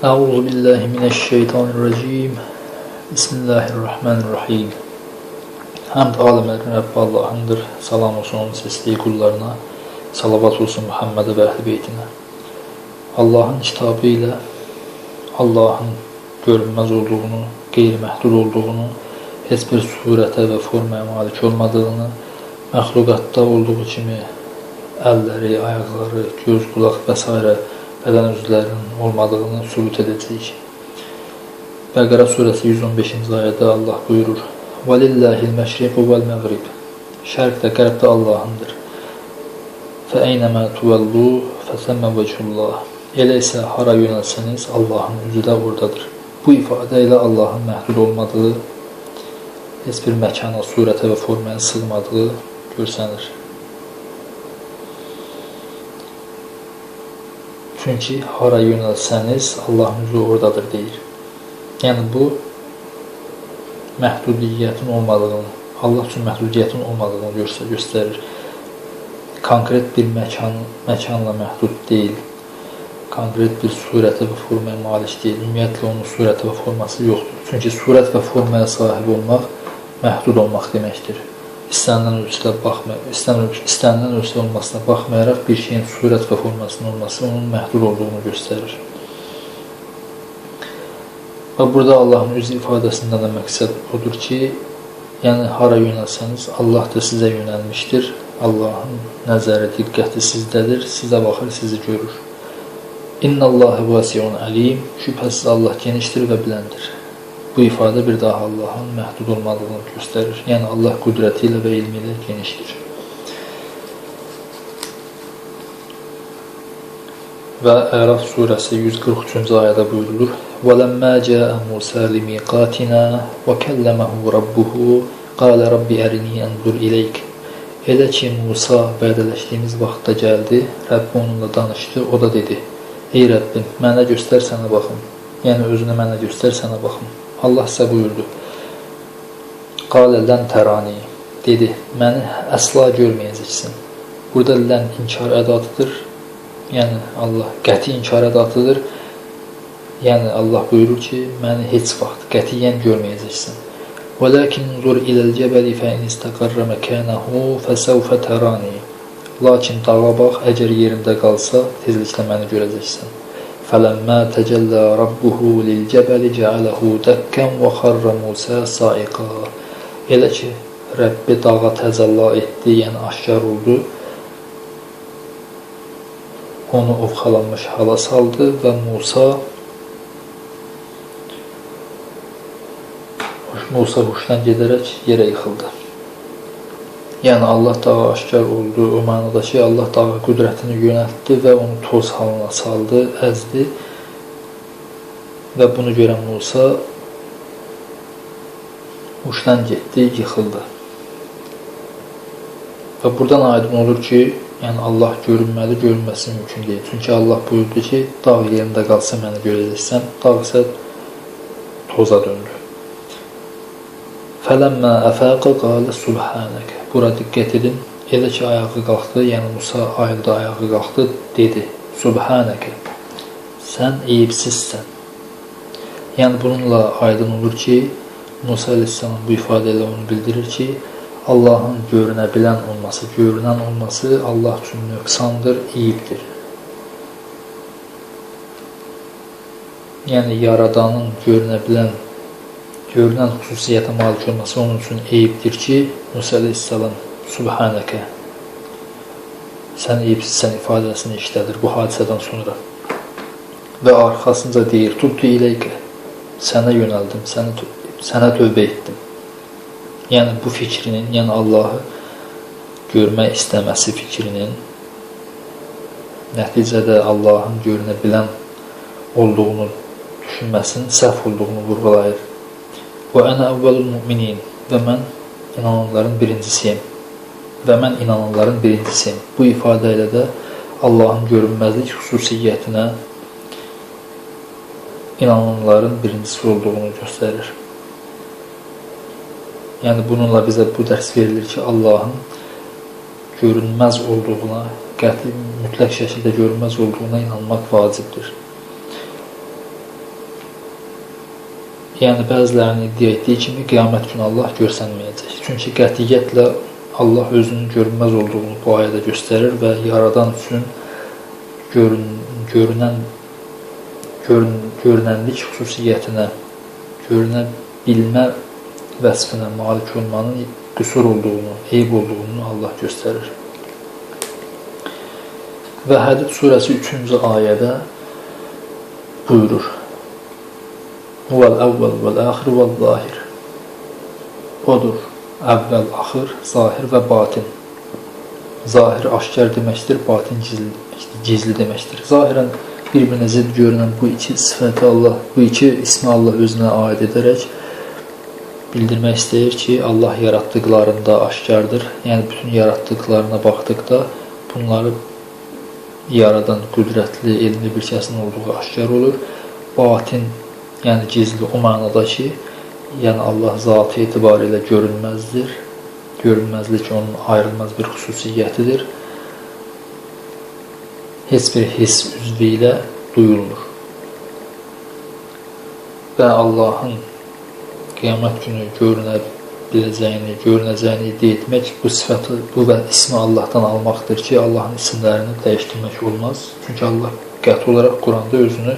Euzu billahi mineşşeytanirracim. Bismillahirrahmanirrahim. Hamd aləmlərin Rəbbi Allahındır. Salam olsun onun seçdiyi qullarına. Salavat olsun Muhammedə və əhl-i beytinə. Allahın kitabı ilə Allahın görünməz olduğunu, qeyri-məhdud olduğunu, heç bir surətə və formaya malik olmadığını, məxluqatda olduğu kimi əlləri, ayaqları, göz, qulaq və s. bədən üzvlərinin olmadığını sübut edəcəyik. Bəqərə surəsi 115-ci ayədə Allah buyurur: "Vəlillahil məşriqu vəl məğrib." Şərq də, qərb də Allahındır. "Fəeynəmə tuvallu fəsəmmə vəcihullah." Elə isə hara yönəlsəniz, Allahın üzü də oradadır. Bu ifadə ilə Allahın məhdud olmadığı, heç bir məkana, surətə və formaya sığmadığı görsənir. Çünki hara yönəlsəniz, Allahın üzü oradadır deyir. Yəni bu, məhdudiyyətin olmadığını, Allah üçün məhdudiyyətin olmadığını göstərir. Konkret bir məkanla məhdud deyil, konkret bir surətə və formaya malik deyil. Ümumiyyətlə, onun surətə və forması yoxdur. Çünki surət və formaya sahib olmaq, məhdud olmaq deməkdir. İstənilən ölçüdə olmasına baxmayaraq bir şeyin surət və formasının olması onun məhdud olduğunu göstərir. Və burada Allahın üz ifadəsindən də məqsəd odur ki, yəni hara yönəlsəniz, Allah da sizə yönəlmişdir. Allahın nəzəri, diqqəti sizdədir, sizə baxır, sizi görür. İnnəllâhe vəsiun əlim. Şübhəsiz Allah genişdir və biləndir. Bu ifadə bir daha Allahın məhdud olmadığını göstərir. Yəni Allah qüdrəti ilə və ilmi ilə genişdir. Və Əraf surəsi 143-cü ayədə buyurulur: "Vələmmə cəə Musə limiqatina və kəlləməhu rabbuhu qalə rabbi ərini ənzur ileyk." Elə ki, Musa vədələşdiyimiz vaxtda gəldi, Rəbbi onunla danışdı, o da dedi: "Ey Rəbbim, mənə göstər, sənə baxım." Yəni özünə mənə göstər, sənə baxım. Allah isə buyurdu: "Qalə lən tərani." Dedi: "Məni əsla görməyəcəksən." Burada lən inkar ədatıdır. Yəni Allah qəti inkar ədatıdır. Yəni Allah buyurur ki, məni heç vaxt qətiyyən görməyəcəksən. "Vələkin zur iləl cəbəli fə in istəqarra məkanahu fəsəvfə tərani." Lakin dağa bax, əgər yerində qalsa, tezliklə məni görəcəksən. فَلَمَّا تَجَلَّى رَبُّهُ لِلْجَبَلِ جَعَلَهُ دَكًّا وَخَرَّ مُوسَى صَاعِقًا. Elə ki, Rəbbi dağa təzəlla etdi, yəni aşkar oldu, onu ovxalanmış hala saldı və Musa huşdan gedərək yerə yıxıldı. Yəni Allah dağa aşkar oldu, o mənada ki, Allah dağa qüdrətini yönəltdi və onu toz halına saldı, əzdi və bunu görən Musa huşdan getdi, yıxıldı. Və buradan aydın olur ki, yəni Allah görünməli, görünməsi mümkün deyil. Çünki Allah buyurdu ki, dağ yerində qalsa məni görəcəksən, dağ isə toza döndü. Fələmmə əfəqə qalə subhanəkə. Bura diqqət edin. Elə ki, ayağı qalxdı, yəni Musa ayıldı, ayağı qalxdı, dedi: Subhanəkə, sən eyibsizsən. Yəni bununla aydın olur ki, Musa əleyhissalam bu ifadə ilə onu bildirir ki, Allahın görünən olması Allah üçün nöqsandır, eyibdir. Yəni yaradanın görünən xüsusiyyətə malik olması onun üçün eyibdir ki, Musa əleyhissalam Subhanəkə, sən eyibsizsən ifadəsini işlədir bu hadisədən sonra. Və arxasınca deyir: Tubtu ileykə, sənə yönəldim, sənə tövbə etdim. Yəni bu fikrinin, yəni Allahı görmək istəməsi fikrinin nəticədə Allahın görünə bilən olduğunu düşünməsinin səhv olduğunu vurğulayır. Və ənə əvvəlul müminin, və mən inananların birincisiyim. Bu ifadə ilə də Allahın görünməzlik xüsusiyyətinə inananların birincisi olduğunu göstərir. Yəni bununla bizə bu dərs verilir ki, Allahın görünməz olduğuna, qəti mütləq şəkildə görünməz olduğuna inanmaq vacibdir. yəni bəzilərinin iddia etdiyi kimi qiyamət günü Allah görsənməyəcək. Çünki qətiyyətlə Allah özünün görünməz olduğunu bu ayədə göstərir və yaradan üçün görünənlik xüsusiyyətinə, görünə bilmə vəsfinə malik olmanın qüsur olduğunu, eyb olduğunu Allah göstərir. Və Hədid surəsi 3-cü ayədə buyurur: Huvəl-əvvəl vəl-əxir vəl-zahir. Odur, əvvəl, axır, zahir və batin. Zahir aşkar deməkdir, batin gizli deməkdir. Zahirən bir-birinə zidd görünən bu iki sifəti Allah, bu iki ismi Allah özünə aid edərək bildirmək istəyir ki, Allah yaratdıqlarında aşkardır. Yəni, bütün yaratdıqlarına baxdıqda bunları yaradan qüdrətli, elmli bir kəsin olduğu aşkar olur. Batin, yəni gizli o mənada ki, yəni Allah zatı etibarilə görünməzdir. Görünməzlik onun ayrılmaz bir xüsusiyyətidir. Heç bir hiss üzvü ilə duyulmur. Və Allahın qiyamət günü görünəcəyini iddia etmək, bu sifəti, bu və ismi Allahdan almaqdır ki, Allahın isimlərini dəyişdirmək olmaz. Çünki Allah qəti olaraq Quranda özünü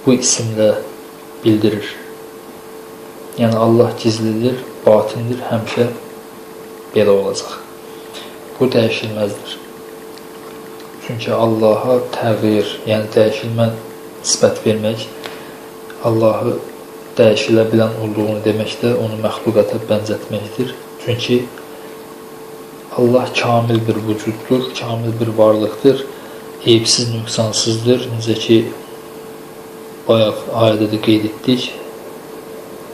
bu isimlə bildirir. Yəni Allah gizlidir, batindir, həmişə belə olacaq. Bu dəyişilməzdir. Çünki Allaha təğyir, yəni dəyişilmə nisbət vermək, Allahı dəyişilə bilən olduğunu deməkdə onu məxluqata bənzətməkdir. Çünki Allah kamil bir vücuddur, kamil bir varlıqdır, eyibsiz, nöqsansızdır. Necə ki, bayaq ayədə də qeyd etdik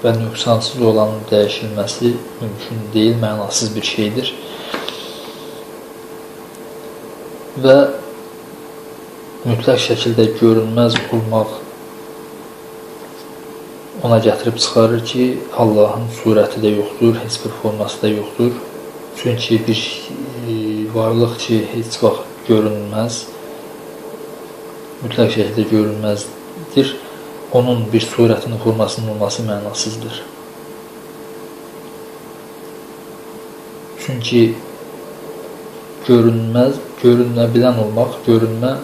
və nöqsansız olanın dəyişilməsi mümkün deyil, mənasız bir şeydir. Və mütləq şəkildə görünməz olmaq ona gətirib çıxarır ki, Allahın surəti də yoxdur, heç bir forması da yoxdur. Çünki bir varlıq ki, heç vaxt görünməz, mütləq şəkildə görünməzdir, onun bir surətinin, formasının olması mənasızdır. Çünki görünməz, görünə bilən olmaq, görünmə,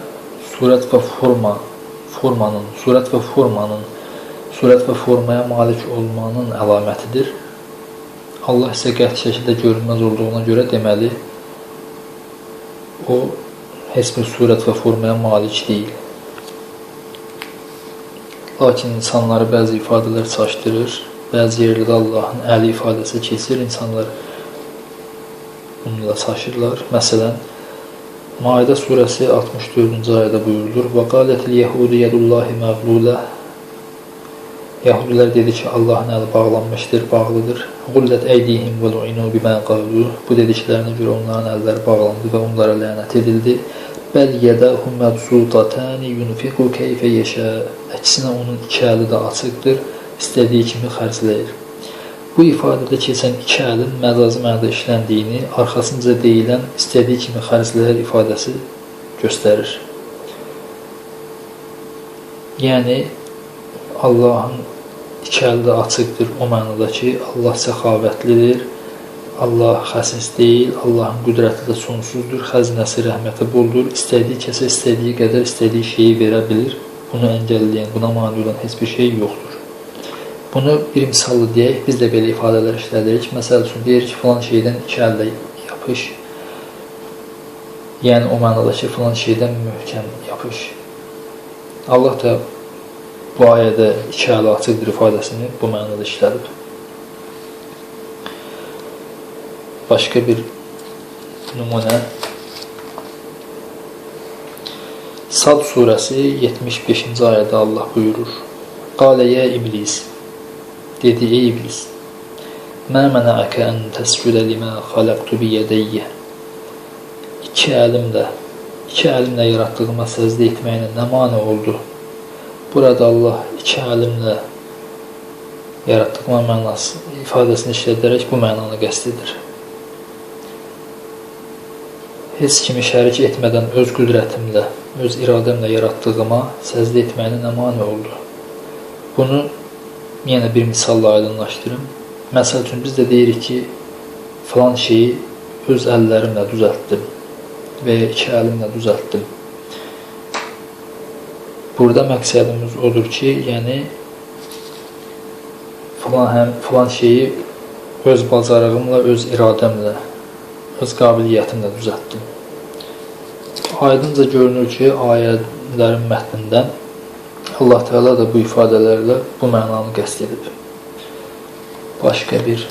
surət və formaya malik olmanın əlamətidir. Allah isə qəti şəkildə görünməz olduğuna görə deməli, o heç bir surət və formaya malik deyil. Lakin insanları bəzi ifadələr çaşdırır, bəzi yerlərdə Allahın əli ifadəsi keçir, insanlar bununla çaşırlar. Məsələn, Maidə surəsi 64-cü ayədə buyurulur: Və qalətil yəhudu yədullahi məğlulə. Yəhudilər dedi ki, Allahın əli bağlanmışdır, bağlıdır. Qullət əydihim və lu'inu bimə qalu. Bu dediklərinə görə onların əlləri bağlandı və onlara lənət edildi. Bəl yədəhum məbsutatani yunfiqu keyfə yeşə. Əksinə onun iki əli də açıqdır, istədiyi kimi xərcləyir. Bu ifadədə keçən iki əlin məcazi mənada işləndiyini, arxasınca deyilən istədiyi kimi xərcləyir ifadəsi göstərir. Yəni, Allahın iki əli də açıqdır o mənada ki, Allah səxavətlidir, Allah xəsis deyil, Allahın qüdrəti də sonsuzdur, xəzinəsi rəhməti boldur, istədiyi kəsə, istədiyi qədər, istədiyi şeyi verə bilir. Bunu əngəlləyən, buna mani olan heç bir şey yoxdur. Bunu bir misallı deyək, biz də belə ifadələr işlədirik. Məsəl üçün, deyir ki, filan şeydən iki əllə yapış. Yəni, o mənada ki, filan şeydən möhkəm yapış. Allah da bu ayədə iki əli açıqdır ifadəsini bu mənada işlədir. Başqa bir nümunə. Sad surəsi 75-ci ayədə Allah buyurur: Qalə yə iblis. Dedi, ey iblis, mə mənəəkə ən təscüdə limə xaləqtu biyədəyyə. İki əlimlə yaratdığıma səzdə etməyinə nə mane oldu? Burada Allah iki əlimlə yaratdığıma mənası ifadəsini işlədərək bu mənanı qəsd edir. Heç kimi şərik etmədən öz qüdrətimlə, öz iradəmlə yaratdığıma səzdə etməyinə nə mane oldu? Bunu yenə bir misalla aydınlaşdırım. Məsəl üçün biz də deyirik ki, filan şeyi öz əllərimlə düzəltdim və ya iki əlimlə düzəltdim. Burada məqsədimiz odur ki, yəni filan şeyi öz bacarığımla, öz iradəmlə, öz qabiliyyətimlə düzəltdim. Aydınca görünür ki, ayələrin mətnindən Allah Teala da bu ifadələrlə bu mənanı qəsd edib. Başqa bir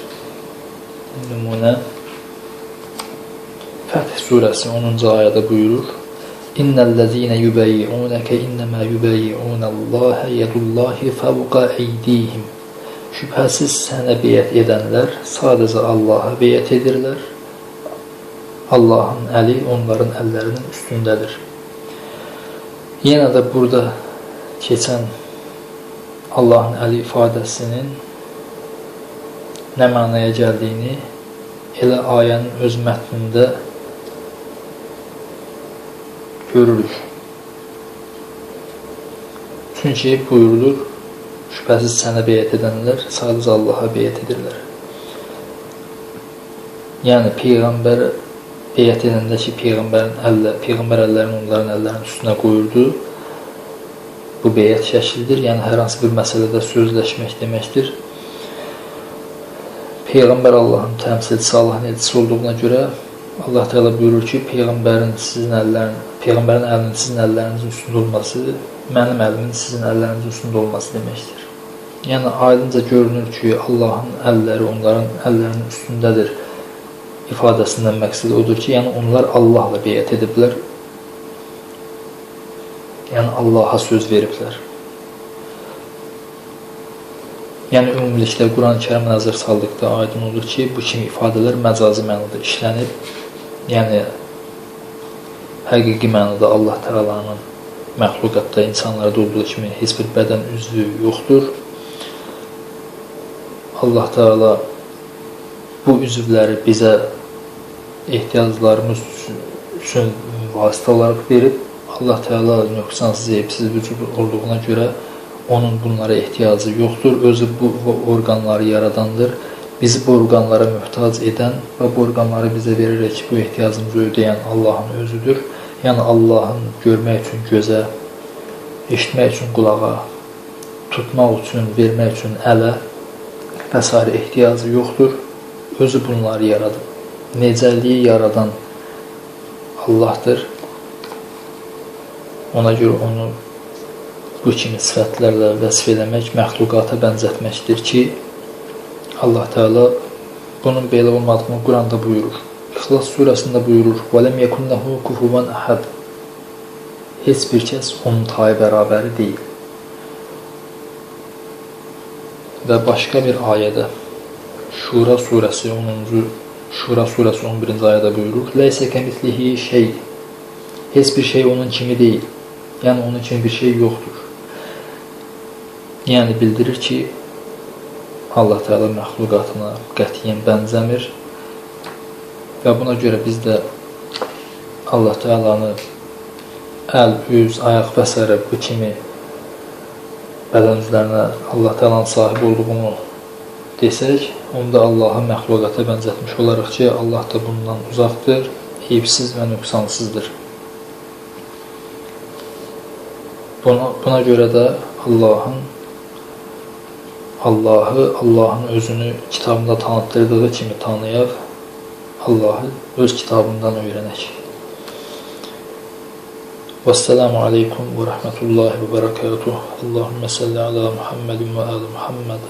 nümunə Fəth surəsi 10-cu ayədə buyurur: İnnellezîne yubeyyi'ûneke innemâ yubeyyi'ûnallâhe yedullâhi fevqa eydîhim. Şübhəsiz sənə beyət edənlər sadəcə Allaha beyət edirlər. Allahın əli onların əllərinin üstündədir. Yenə də burada keçən Allahın əli ifadəsinin nə mənaya gəldiyini elə ayənin öz mətnində görürük. Çünki buyurulur, şübhəsiz sənə beyət edənlər sadəcə Allaha beyət edirlər. Yəni, Peyğəmbər beyət edəndə ki, Peyğəmbər əllərini onların əllərinin üstünə qoyurdu. Bu beyət şəklidir, yəni hər hansı bir məsələdə sözləşmək deməkdir. Peyğəmbər Allahın təmsilçisi, Allahın elçisi olduğuna görə Allah Teala buyurur ki, Peyğəmbərin əlinin sizin əllərinizin üstündə olması, mənim əlimin sizin əllərinizin üstündə olması deməkdir. Yəni, aydınca görünür ki, Allahın əlləri onların əllərinin üstündədir ifadəsindən məqsədi odur ki, yəni onlar Allahla beyət ediblər, yəni Allaha söz veriblər. Yəni, ümumilikdə Quran-ı Kərim nəzər saldıqda aydın olur ki, bu kimi ifadələr məcazi mənada işlənib. Yəni, həqiqi mənada Allah Teala'nın məxluqatda, insanlarda olduğu kimi heç bir bədən üzvü yoxdur. Allah Teala bu üzvləri bizə ehtiyaclarımız üçün vasitə olaraq verib. Allah Teala nöqsansız, eyibsiz vücud olduğuna görə onun bunlara ehtiyacı yoxdur. Özü bu orqanları yaradandır. Bizi bu orqanlara möhtac edən və bu orqanları bizə verərək bu ehtiyacımızı ödəyən Allahın özüdür. Yəni, Allahın görmək üçün gözə, eşitmək üçün qulağa, tutmaq üçün, vermək üçün ələ və s. ehtiyacı yoxdur. Özü bunları yaradır. Necəliyi yaradan Allahdır. Ona görə onu bu kimi sifətlərlə vəsf eləmək, məxluqata bənzətməkdir ki, Allah Teala bunun belə olmadığını Quranda buyurur. İxlas surəsində buyurur: وَلَمْ يَكُنْ لَهُ كُفُوًا أَحَدٌ. Heç bir kəs onun tayı bərabəri deyil. Və başqa bir ayədə Şura surəsi 11-ci ayədə buyurur: لَيْسَ كَمِثْلِهِ شَيْءٍ. Heç bir şey onun kimi deyil. Yəni, onun kimi bir şey yoxdur. Yəni, bildirir ki, Allah Teala məxluqatına qətiyyən bənzəmir və buna görə biz də Allah Teala'nı əl, üz, ayaq və s. bu kimi bədən üzvlərinə Allah Teala'nın sahib olduğunu desək, onda Allahı məxluqata bənzətmiş olaraq ki, Allah da bundan uzaqdır, eyibsiz və nöqsansızdır. Buna görə də Allahın özünü kitabında tanıtdırdığı kimi tanıyaq, Allahı öz kitabından öyrənək. Vəssalamu aleykum və rəhmətullahi və bərəkatuh. Allahümmə salli ala Muhammedin və ali Muhammed.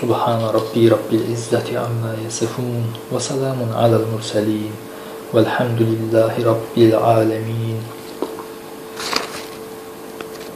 Subhana Rabbi Rabbil İzzəti amma yasifun və salamun aləl mürsəlin. Vəlhamdülillahi Rabbil aləmin.